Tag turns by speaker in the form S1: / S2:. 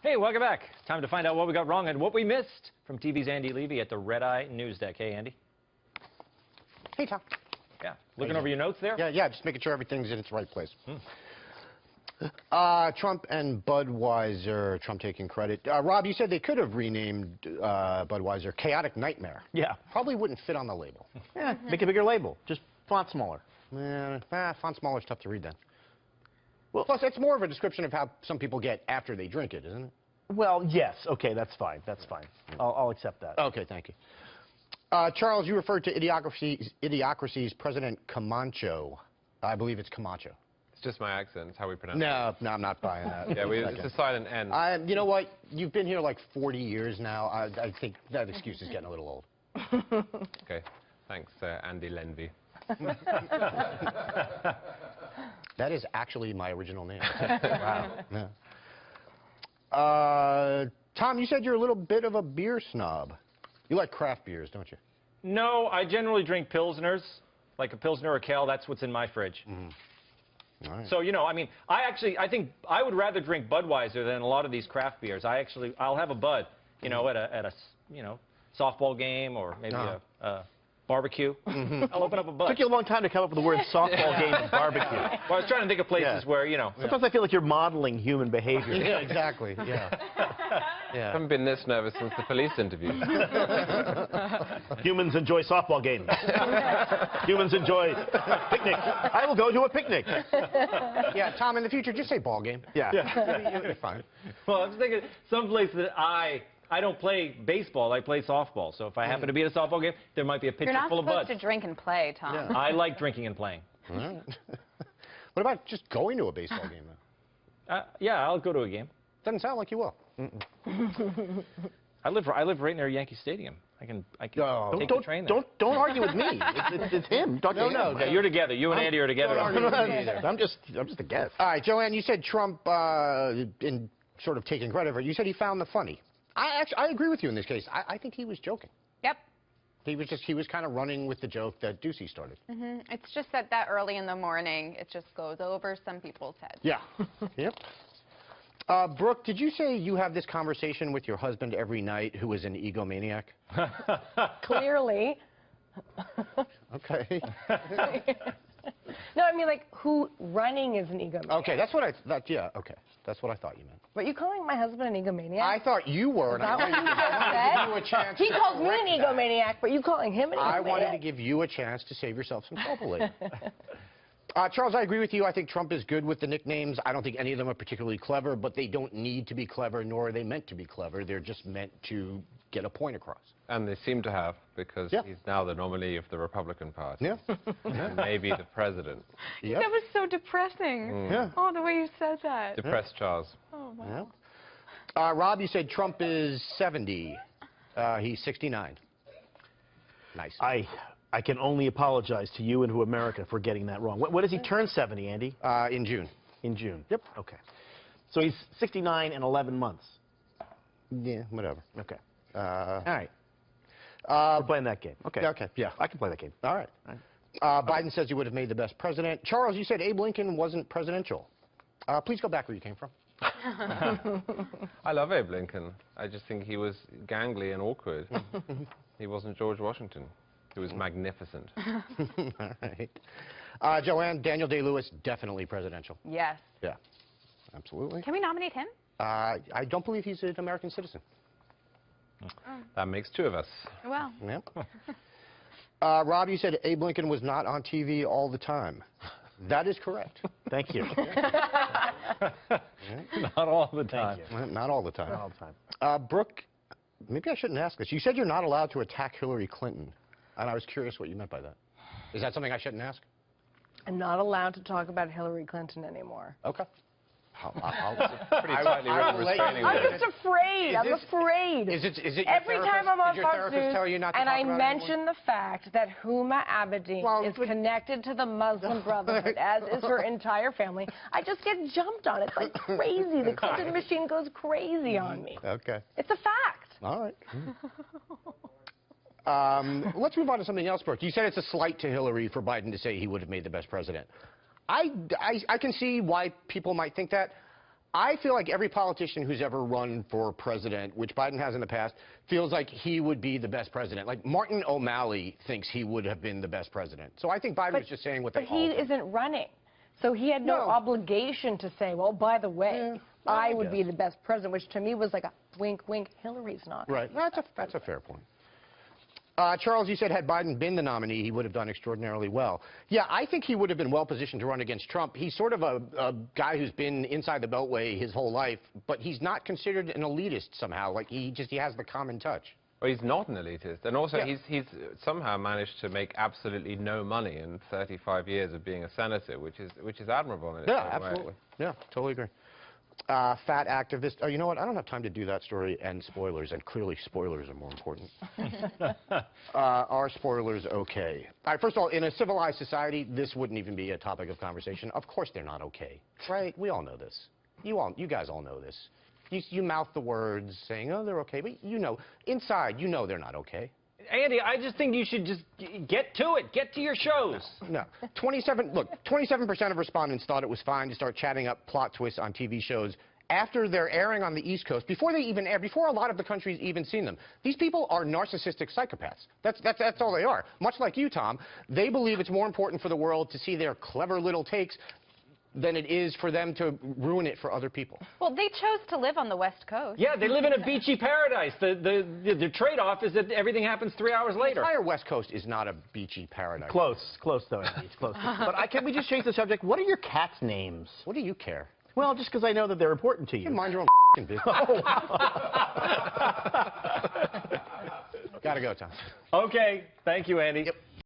S1: Hey, welcome back. Time to find out what we got wrong and what we missed from TV's Andy Levy at the Red Eye News Deck. Hey, Andy.
S2: Hey, Tom.
S1: Yeah, looking over your notes there?
S2: Yeah, just making sure everything's in its right place. Trump and Budweiser, Trump taking credit. Rob, you said they could have renamed Budweiser Chaotic Nightmare.
S3: Yeah.
S2: Probably wouldn't fit on the label.
S3: Yeah, make a bigger label. Just font smaller.
S2: Font smaller is tough to read then. Well, plus, it's more of a description of how some people get after they drink it, isn't it?
S3: Well, yes. Okay, that's fine. That's fine. I'll accept that.
S2: Okay, thank you. Charles, you referred to Idiocracy's President Camacho. I believe it's Camacho.
S4: It's just my accent. It's how we pronounce it.
S2: No, I'm not buying that.
S4: Yeah, it's a silent N.
S2: You know what? You've been here like 40 years now. I think that excuse is getting a little old.
S4: Okay. Thanks, Andy Levy.
S2: That is actually my original name.
S3: Wow.
S2: Yeah. Tom, you said you're a little bit of a beer snob. You like craft beers, don't you?
S1: No, I generally drink Pilsners, like a Pilsner or a Kale. That's what's in my fridge.
S2: All right.
S1: So, you know, I mean, I think I would rather drink Budweiser than a lot of these craft beers. I'll have a Bud, you know, at a softball game or maybe a barbecue. I'll open up a Bud.
S3: Took you a long time to come up with the word softball game and barbecue.
S1: Well, I was trying to think of places where, you know.
S3: Sometimes I feel like you're modeling human behavior.
S2: Yeah, exactly. Yeah.
S4: I haven't been this nervous since the police interview.
S3: Humans enjoy softball games. Humans enjoy picnics. I will go to a picnic.
S2: Yeah, Tom, in the future, just say ball game.
S3: Yeah.
S2: You'll be fine.
S1: Well, I was thinking someplace that I don't play baseball, I play softball. So if I happen to be at a softball game, there might be a pitcher full of Buds.
S5: You're not supposed to drink and play, Tom.
S2: Yeah.
S1: I like drinking and playing.
S2: All right. What about just going to a baseball game, though?
S1: Yeah, I'll go to a game.
S2: Doesn't sound like you will.
S1: I live right near Yankee Stadium. I can take the train there.
S3: Don't argue with me. It's him. Talk to him.
S1: Yeah, you're together. You and Andy are together.
S3: I'm just a guest.
S2: All right, Joanne, you said Trump, in sort of taking credit for it, you said he found the funny. I agree with you in this case. I think he was joking.
S5: Yep.
S2: He was kind of running with the joke that Ducey started.
S5: It's just that early in the morning, it just goes over some people's heads.
S2: Yeah. Yep. Brooke, did you say you have this conversation with your husband every night who is an egomaniac?
S6: Clearly.
S2: Okay.
S6: No, I mean, like, who running is an egomaniac.
S2: Okay, that's what okay. That's what I thought you meant.
S6: But you calling my husband an egomaniac?
S2: I thought you were, and I wanted to give you a chance.
S6: He called me an egomaniac, but you calling him an egomaniac?
S2: I wanted to give you a chance to save yourself some trouble later. Charles, I agree with you. I think Trump is good with the nicknames. I don't think any of them are particularly clever, but they don't need to be clever, nor are they meant to be clever. They're just meant to get a point across.
S4: And they seem to have, because he's now the nominee of the Republican Party.
S2: Yeah.
S4: And maybe the president.
S2: Yep.
S5: That was so depressing.
S2: Yeah.
S5: Oh, the way you said that.
S4: Depressed Charles.
S5: Oh, wow.
S2: Yep. Rob, you said Trump is 70. He's 69. Nice.
S3: I can only apologize to you and to America for getting that wrong. When does he turn 70, Andy?
S2: In June.
S3: In June. Yep. Okay. So he's 69 and 11 months.
S2: Yeah, whatever.
S3: Okay.
S2: All right.
S3: We're playing that game. Okay.
S2: Okay, yeah.
S3: I can play that game.
S2: All right. Biden says he would have made the best president. Charles, you said Abe Lincoln wasn't presidential. Please go back where you came from.
S4: I love Abe Lincoln. I just think he was gangly and awkward. He wasn't George Washington. He was magnificent.
S2: All right. Joanne, Daniel Day-Lewis, definitely presidential.
S5: Yes.
S2: Yeah, absolutely.
S5: Can we nominate him?
S2: I don't believe he's an American citizen.
S4: That makes two of us.
S5: Well.
S2: Yep. Rob, you said Abe Lincoln was not on TV all the time. That is correct.
S3: Thank you.
S1: Not all the time.
S2: Not all the time.
S3: Not all the time.
S2: Brooke, maybe I shouldn't ask this. You said you're not allowed to attack Hillary Clinton, and I was curious what you meant by that. Is that something I shouldn't ask?
S6: I'm not allowed to talk about Hillary Clinton anymore.
S2: Okay.
S4: Pretty tightly written restraining
S6: I'm
S4: order.
S6: just afraid. I'm afraid.
S2: Is it
S6: Every time I'm on
S2: did your
S6: Fox
S2: therapist
S6: News,
S2: tell you not to
S6: and
S2: talk
S6: I
S2: about it
S6: mention the fact that Huma Abedin is connected to the Muslim Brotherhood, as is her entire family, I just get jumped on. It's like crazy. The Clinton machine goes crazy on me.
S2: Okay.
S6: It's a fact.
S2: All right. Let's move on to something else, Brooke. You said it's a slight to Hillary for Biden to say he would have made the best president. I can see why people might think that. I feel like every politician who's ever run for president, which Biden has in the past, feels like he would be the best president. Like Martin O'Malley thinks he would have been the best president. So I think Biden was just saying what they all
S6: But he
S2: think.
S6: isn't running. So he had no obligation to say, well, by the way, I would be the best president, which to me was like a wink, wink, Hillary's not.
S2: Right. That's a fair point. Charles, you said had Biden been the nominee, he would have done extraordinarily well. Yeah, I think he would have been well positioned to run against Trump. He's sort of a guy who's been inside the Beltway his whole life, but he's not considered an elitist somehow. Like he has the common touch.
S4: Well, he's not an elitist, and also he's somehow managed to make make no money in 35 years of being a senator, which is admirable in its own way.
S2: Absolutely. Yeah, totally agree. Fat activist. Oh, you know what? I don't have time to do that story and spoilers, and clearly spoilers are more important. Are spoilers okay? All right, first of all, in a civilized society, this wouldn't even be a topic of conversation. Of course they're not okay, right? We all know this. You guys all know this. You mouth the words saying, oh, they're okay, but you know, inside, you know they're not okay.
S1: Andy, I just think you should just get to it. Get to your shows.
S2: No. 27% of respondents thought it was fine to start chatting up plot twists on TV shows after they're airing on the East Coast, before they even air, before a lot of the country's even seen them. These people are narcissistic psychopaths. That's all they are. Much like you, Tom, they believe it's more important for the world to see their clever little takes than it is for them to ruin it for other people.
S5: Well, they chose to live on the West Coast.
S1: Yeah, they live in a beachy paradise. The trade-off is that everything happens 3 hours later.
S2: The entire West Coast is not a beachy paradise.
S3: Close though, Andy. It's close. But can we just change the subject? What are your cats' names?
S2: What do you care?
S3: Well, just because I know that they're important to you.
S2: You mind your own business. Gotta go, Tom.
S1: Okay, thank you, Andy.
S2: Yep.